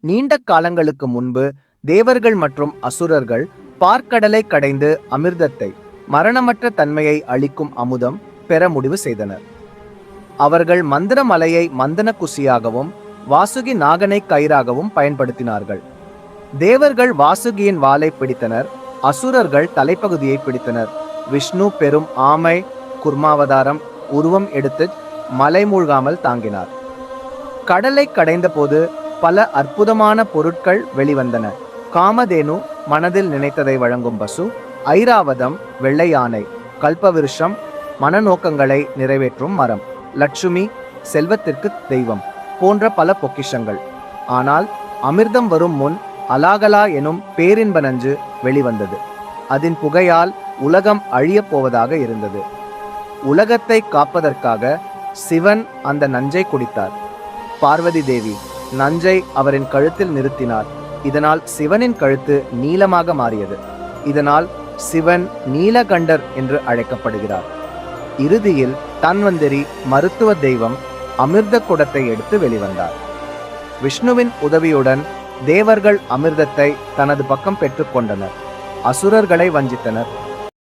நீண்ட காலங்களுக்கு முன்பு தேவர்கள் மற்றும் அசுரர்கள் பார்க்கடலை கடைந்து அமிர்தத்தை, மரணமற்ற தன்மையை அளிக்கும் அமுதம் பெற முடிவு செய்தனர். அவர்கள் மந்திர மலையை மந்தன குசியாகவும் வாசுகி நாகனை கயிறாகவும் பயன்படுத்தினார்கள். தேவர்கள் வாசுகியின் வாளை பிடித்தனர், அசுரர்கள் தலைப்பகுதியை பிடித்தனர். விஷ்ணு பெரும் ஆமை குர்மாவதாரம் உருவம் எடுத்து மலை மூழ்காமல் தாங்கினார். கடலை கடைந்த போது பல அற்புதமான பொருட்கள் வெளிவந்தன. காமதேனு மனதில் நினைத்ததை வழங்கும் பசு, ஐராவதம் வெள்ளை யானை, கல்பவிருஷம் மனநோக்கங்களை நிறைவேற்றும் மரம், லட்சுமி செல்வத்திற்கு தெய்வம் போன்ற பல பொக்கிஷங்கள். ஆனால் அமிர்தம் வரும் முன் அலாகலா எனும் பேரின்ப நஞ்சு வெளிவந்தது. அதன் புகையால் உலகம் அழியப் போவதாக இருந்தது. உலகத்தை காப்பதற்காக சிவன் அந்த நஞ்சை குடித்தார். பார்வதி தேவி நஞ்சை அவரின் கழுத்தில் நிறுத்தினார். இதனால் சிவனின் கழுத்து நீலமாக மாறியது. இதனால் சிவன் நீலகண்டர் என்று அழைக்கப்படுகிறார். இறுதியில் தன்வந்திரி மருத்துவ தெய்வம் அமிர்த குடத்தை எடுத்து வெளிவந்தார். விஷ்ணுவின் உதவியுடன் தேவர்கள் அமிர்தத்தை தனது பக்கம் பெற்றுக்கொண்டனர். அசுரர்களை வஞ்சித்தனர்.